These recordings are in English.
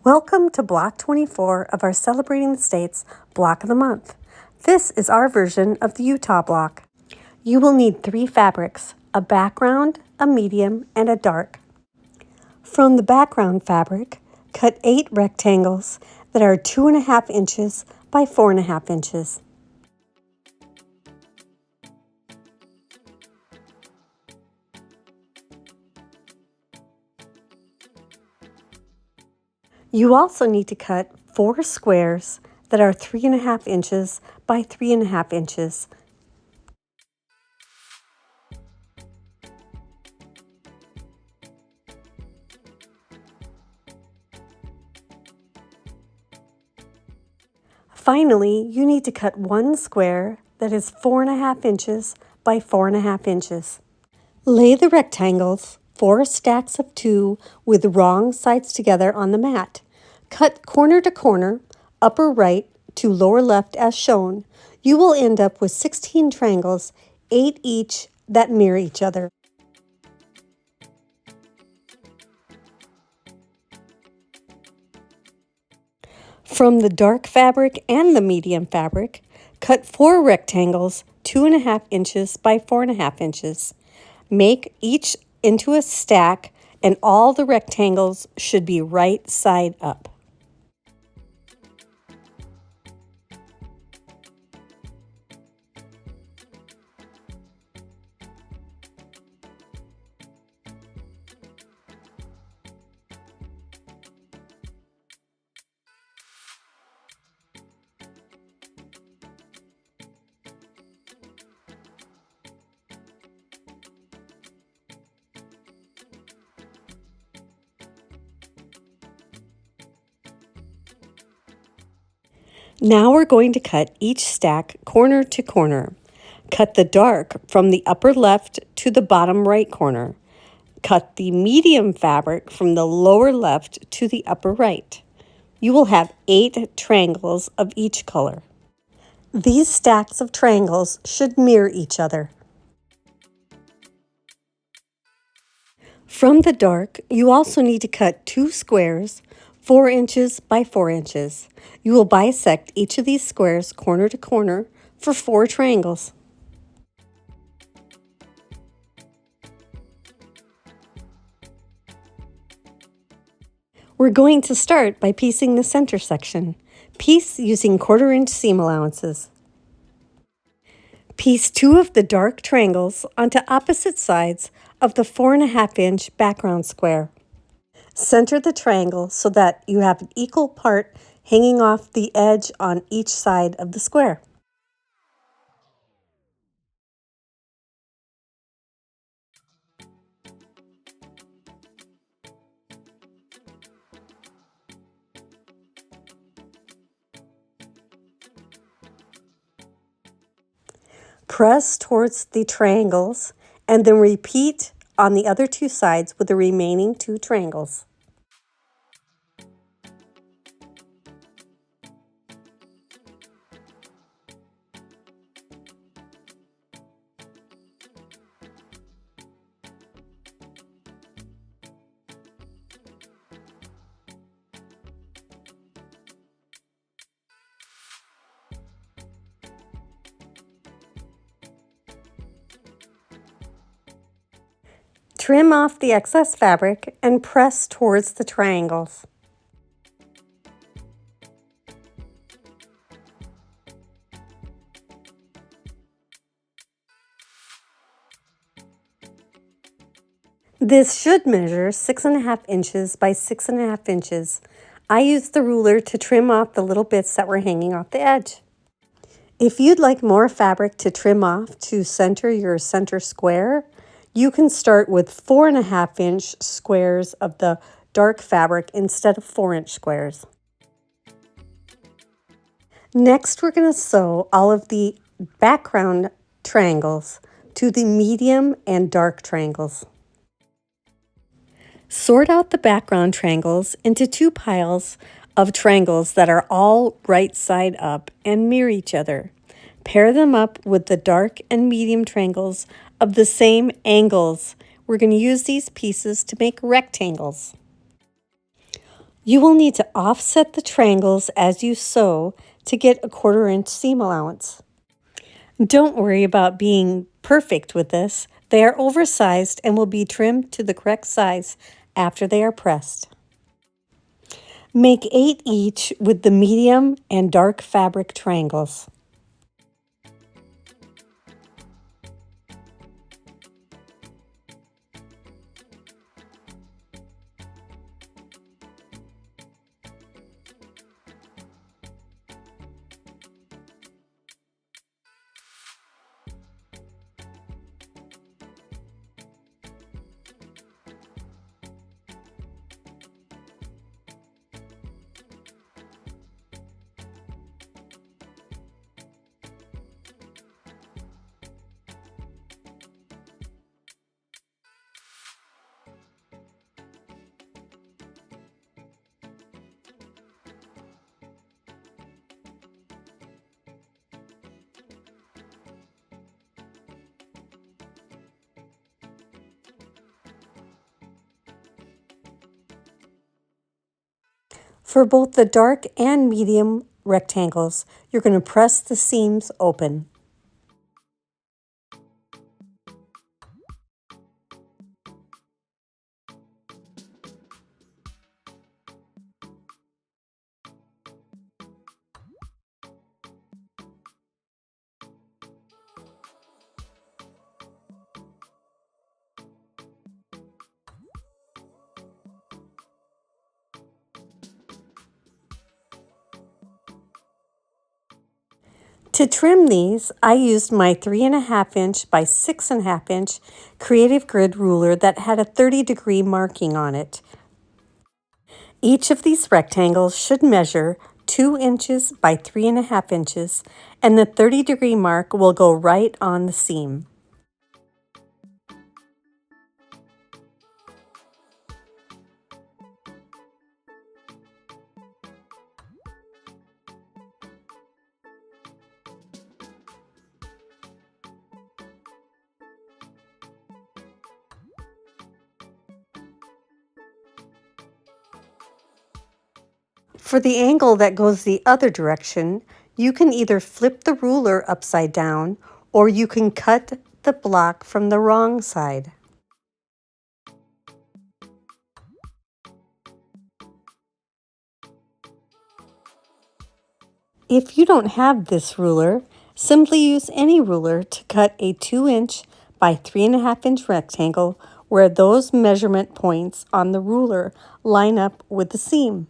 Welcome to Block 24 of our Celebrating the States Block of the Month. This is our version of the Utah block. You will need 3 fabrics, a background, a medium, and a dark. From the background fabric, cut 8 rectangles that are 2.5 inches by 4.5 inches. You also need to cut 4 squares that are 3.5 inches by 3.5 inches. Finally, you need to cut 1 square that is 4.5 inches by 4.5 inches. Lay the rectangles, 4 stacks of 2, with wrong sides together on the mat. Cut corner to corner, upper right to lower left as shown. You will end up with 16 triangles, 8 each, that mirror each other. From the dark fabric and the medium fabric, cut 4 rectangles, 2.5 inches by 4.5 inches. Make each into a stack, and all the rectangles should be right side up. Now we're going to cut each stack corner to corner. Cut the dark from the upper left to the bottom right corner. Cut the medium fabric from the lower left to the upper right. You will have 8 triangles of each color. These stacks of triangles should mirror each other. From the dark, you also need to cut 2 squares, 4 inches by 4 inches. You will bisect each of these squares corner to corner for 4 triangles. We're going to start by piecing the center section. Piece using 1/4 inch seam allowances. Piece 2 of the dark triangles onto opposite sides of the 4.5 inch background square. Center the triangle so that you have an equal part hanging off the edge on each side of the square. Press towards the triangles and then repeat on the other 2 sides with the remaining 2 triangles. Trim off the excess fabric and press towards the triangles. This should measure 6.5 inches by 6.5 inches. I used the ruler to trim off the little bits that were hanging off the edge. If you'd like more fabric to trim off to center your center square, you can start with 4.5 inch squares of the dark fabric instead of 4 inch squares. Next, we're going to sew all of the background triangles to the medium and dark triangles. Sort out the background triangles into 2 piles of triangles that are all right side up and mirror each other. Pair them up with the dark and medium triangles of the same angles. We're going to use these pieces to make rectangles. You will need to offset the triangles as you sew to get a 1/4 inch seam allowance. Don't worry about being perfect with this. They are oversized and will be trimmed to the correct size after they are pressed. Make 8 each with the medium and dark fabric triangles. For both the dark and medium rectangles, you're going to press the seams open. To trim these, I used my 3.5 inch by 6.5 inch creative grid ruler that had a 30-degree marking on it. Each of these rectangles should measure 2 inches by 3.5 inches, and the 30-degree mark will go right on the seam. For the angle that goes the other direction, you can either flip the ruler upside down or you can cut the block from the wrong side. If you don't have this ruler, simply use any ruler to cut a 2 inch by 3.5 inch rectangle where those measurement points on the ruler line up with the seam.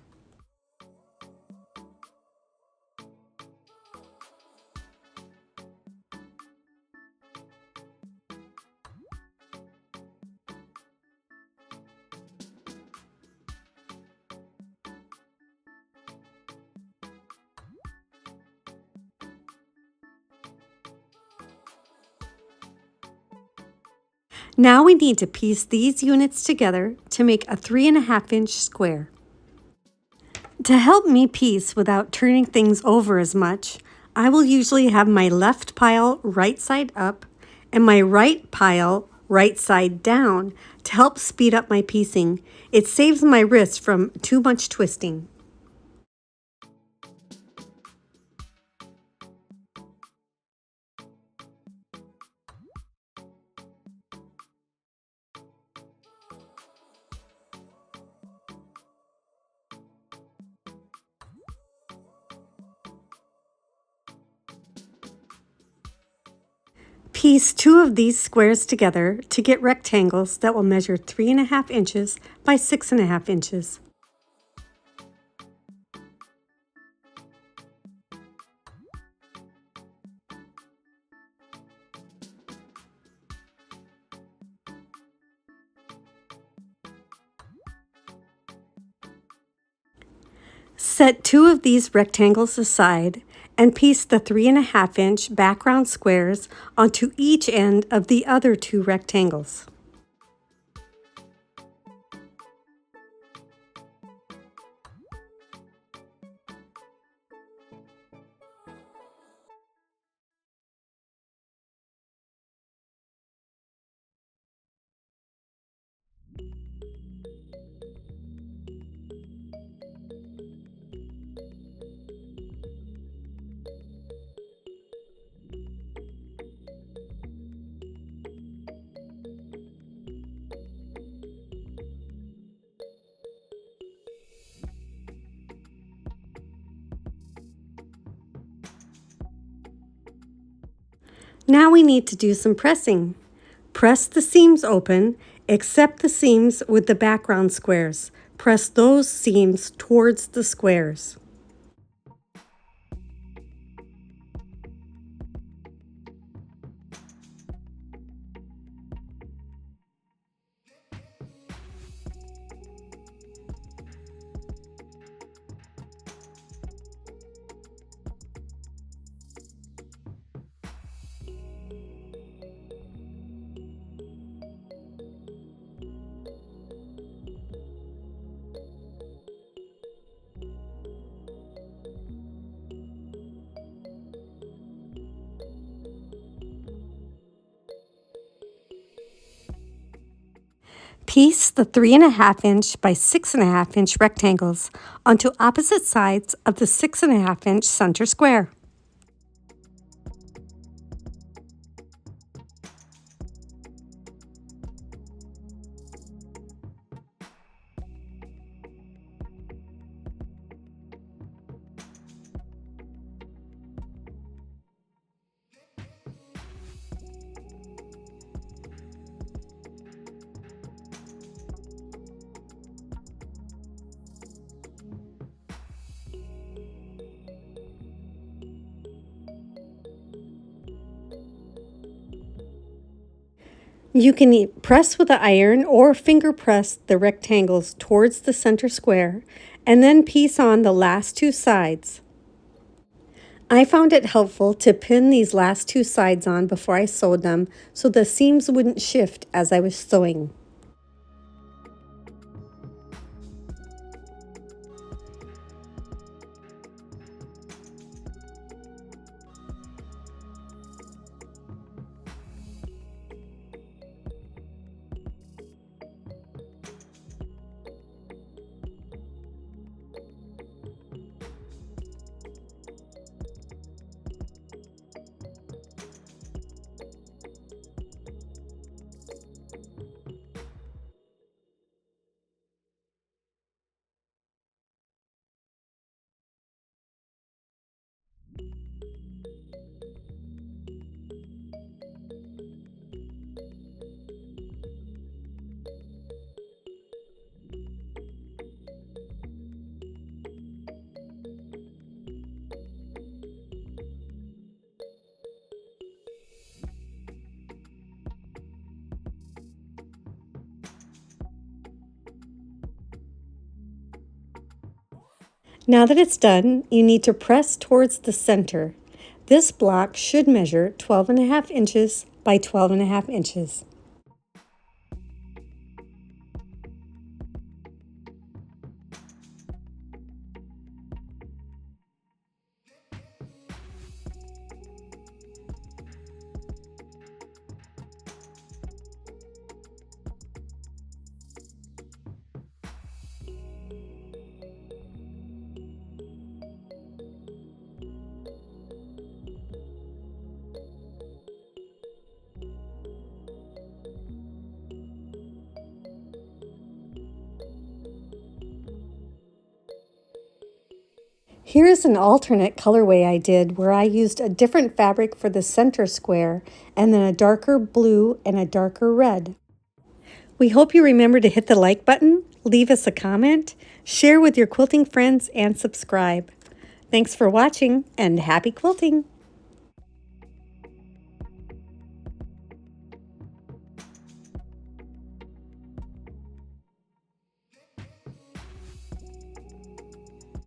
Now we need to piece these units together to make a 3.5 inch square. To help me piece without turning things over as much, I will usually have my left pile right side up and my right pile right side down to help speed up my piecing. It saves my wrist from too much twisting. Piece 2 of these squares together to get rectangles that will measure 3.5 inches by 6.5 inches. Set 2 of these rectangles aside and piece the 3.5 inch background squares onto each end of the other 2 rectangles. Now we need to do some pressing. Press the seams open, except the seams with the background squares. Press those seams towards the squares. Piece the 3.5-inch by 6.5-inch rectangles onto opposite sides of the 6.5-inch center square. You can press with the iron or finger press the rectangles towards the center square and then piece on the last two sides. I found it helpful to pin these last two sides on before I sewed them so the seams wouldn't shift as I was sewing. Now that it's done, you need to press towards the center. This block should measure 12.5 inches by 12.5 inches. Here's an alternate colorway I did where I used a different fabric for the center square and then a darker blue and a darker red. We hope you remember to hit the like button, leave us a comment, share with your quilting friends, and subscribe. Thanks for watching and happy quilting!